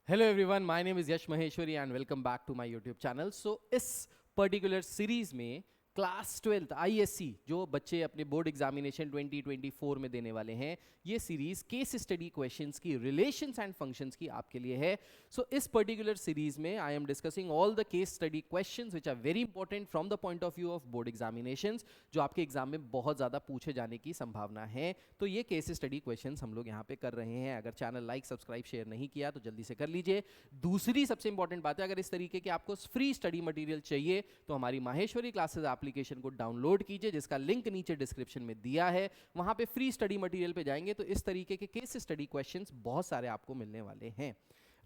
Hello everyone, my name is Yash Maheshwari and welcome back to my YouTube channel. So इस particular series में class 12th ISC जो बच्चे अपने board examination 2024 में देने वाले हैं, ये सीरीज केस स्टडी क्वेश्चंस की रिलेशंस एंड फंक्शंस की आपके लिए है। सो इस पर्टिकुलर सीरीज में I am discussing all the case study questions which are very important from the point of view of board examinations, जो आपके एग्जाम में बहुत ज्यादा पूछे जाने की संभावना है। तो ये केस स्टडी क्वेश्चंस हम लोग यहाँ पे कर रहे हैं। अगर चैनल लाइक सब्सक्राइब शेयर नहीं किया तो जल्दी से कर लीजिए। दूसरी सबसे इंपॉर्टेंट बात है, अगर इस तरीके के आपको फ्री स्टडी मटेरियल चाहिए तो हमारी माहेश्वरी क्लासेस एप्लीकेशन को डाउनलोड कीजिए, जिसका लिंक नीचे डिस्क्रिप्शन में दिया है। वहां पे फ्री स्टडी मटेरियल पे जाएंगे तो इस तरीके के केस स्टडी क्वेश्चंस बहुत सारे आपको मिलने वाले हैं।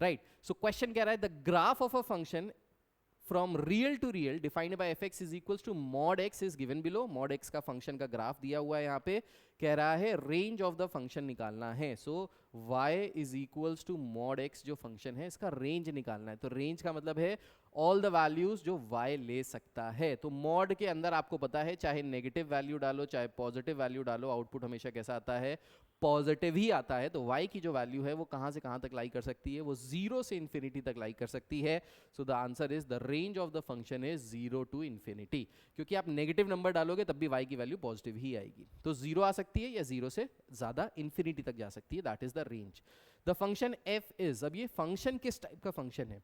राइट, सो क्वेश्चन कह रहा है the graph of a function from real to real defined by fx is equals to mod x is given below। mod x का फंक्शन का ग्राफ दिया हुआ है, यहाँ पे कह रहा है रेंज ऑफ द फंक्शन निकालना है। सो y is equals to mod x जो फंक्शन है इसका रेंज निकालना है। तो रेंज का मतलब है ऑल द वैल्यूज जो y ले सकता है। तो मॉड के अंदर आपको पता है चाहे नेगेटिव वैल्यू डालो चाहे पॉजिटिव वैल्यू डालो, आउटपुट हमेशा कैसा आता है, पॉजिटिव ही आता है। तो y की जो वैल्यू है वो कहां से कहां तक लाई कर सकती है, वो 0 से इंफिनिटी तक लाई कर सकती है। So the answer is the range of the function is 0 to infinity, क्योंकि आप नेगेटिव नंबर डालोगे तब भी y की वैल्यू पॉजिटिव ही आएगी। तो 0 आ सकती है या 0 से ज्यादा इंफिनिटी तक जा सकती है, that is the range. The function f is, अब ये फंक्शन किस टाइप का फंक्शन है,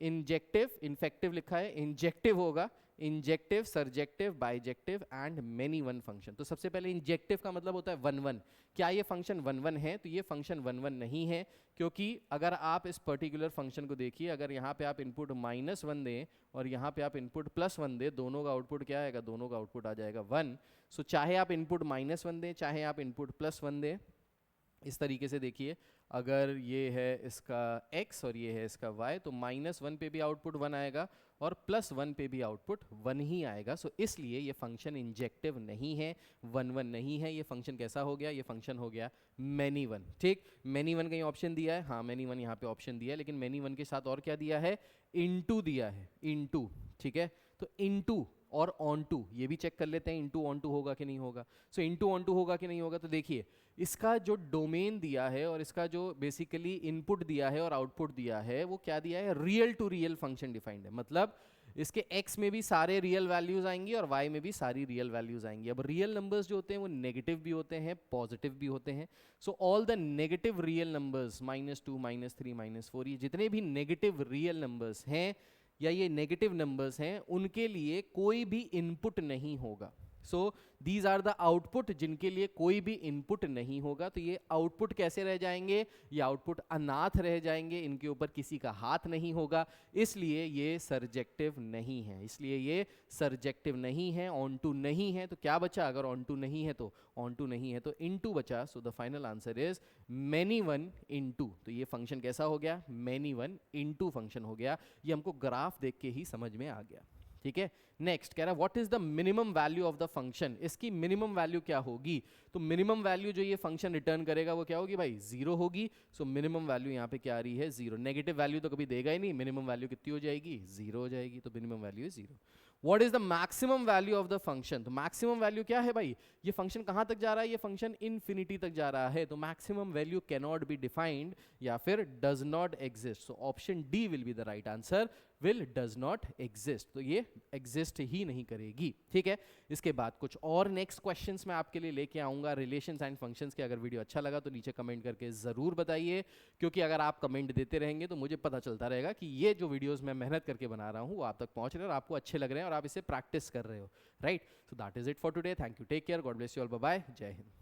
इंजेक्टिव, इन्फेक्टिव लिखा है, इंजेक्टिव होगा, injective, surjective, bijective and many one function. तो सबसे पहले इंजेक्टिव का मतलब होता है 1 1। क्या ये फंक्शन 1 1 है? तो ये फंक्शन 1 1 नहीं है, क्योंकि अगर आप इस पर्टिकुलर फंक्शन को देखिए, अगर यहाँ पे आप इनपुट -1 दें और यहाँ पे आप इनपुट +1 दें, दोनों का आउटपुट क्या आएगा, दोनों का आउटपुट आ जाएगा 1। सो चाहे आप इनपुट -1 दें चाहे आप इनपुट +1 दें, इस तरीके से देखिए, अगर ये है इसका x और ये है इसका y, तो -1 पे भी आउटपुट 1 आएगा और +1 पे भी आउटपुट 1 ही आएगा। सो इसलिए ये फंक्शन इंजेक्टिव नहीं है, 1 1 नहीं है। ये फंक्शन कैसा हो गया, ये फंक्शन हो गया मैनी वन। ठीक, मैनी वन कहीं ऑप्शन दिया है, हाँ मैनी वन यहाँ पे ऑप्शन दिया है, लेकिन मैनी वन के साथ और क्या दिया है, इनटू दिया है, इनटू। ठीक है, तो इनटू और ऑन टू ये भी चेक कर लेते हैं, इनटू ऑन टू होगा कि नहीं होगा। सो इनटू ऑन टू होगा कि नहीं होगा, तो देखिए इसका जो डोमेन दिया है और इसका जो बेसिकली इनपुट दिया है और आउटपुट दिया है वो क्या दिया है, real to real function defined है। मतलब इसके x में भी सारे रियल वैल्यूज आएंगी और y में भी सारी रियल वैल्यूज आएंगी। अब रियल नंबर्स जो होते हैं वो नेगेटिव भी होते हैं पॉजिटिव भी होते हैं। So all the negative real numbers -2 -3 -4, ये जितने भी नेगेटिव रियल नंबर्स हैं या ये नेगेटिव नंबर्स हैं, उनके लिए कोई भी इनपुट नहीं होगा। So these are the output जिनके लिए कोई भी इनपुट नहीं होगा। तो ये आउटपुट कैसे रह जाएंगे, ये आउटपुट अनाथ रह जाएंगे, इनके ऊपर किसी का हाथ नहीं होगा, इसलिए ये सरजेक्टिव नहीं है, इसलिए ये सरजेक्टिव नहीं है, ऑन टू नहीं है। तो क्या बचा, अगर ऑन टू नहीं है तो ऑन टू नहीं है तो इनटू बचा। So the final answer is many one into. तो ये फंक्शन कैसा हो गया, मैनी वन इनटू फंक्शन हो गया। ये हमको ग्राफ देख के ही समझ में आ गया। ठीक है, नेक्स्ट कह रहा है what is the minimum value of the function. इसकी मिनिमम वैल्यू क्या होगी, तो मिनिमम वैल्यू जो ये फंक्शन रिटर्न करेगा वो क्या होगी भाई, 0 होगी। सो मिनिमम वैल्यू यहाँ पे क्या आ रही है, 0। नेगेटिव वैल्यू तो कभी देगा ही नहीं, मिनिमम वैल्यू कितनी हो जाएगी, 0 हो जाएगी। तो minimum value is 0। What is the maximum value of the function, तो मैक्सिमम वैल्यू क्या है भाई, ये फंक्शन कहां तक जा रहा है, ये फंक्शन इन्फिनिटी तक जा रहा है। तो maximum value can not be defined या फिर does not exist. So option D will be the right answer, will does not exist. तो ये एग्जिस्ट ही नहीं करेगी। ठीक है, इसके बाद कुछ और नेक्स्ट क्वेश्चंस मैं आपके लिए लेके आऊंगा रिलेशंस एंड फंक्शंस के। अगर वीडियो अच्छा लगा तो नीचे कमेंट करके जरूर बताइए, क्योंकि अगर आप कमेंट देते रहेंगे तो मुझे पता चलता रहेगा कि ये जो वीडियोस मैं मेहनत करके बना रहा हूं वो आप तक पहुंच रहे हैं और आपको अच्छे लग रहे हैं और आप इसे प्रैक्टिस कर रहे हो। Right, so that is it for today. Thank you, take care, God bless you all, bye bye, जय हिंद।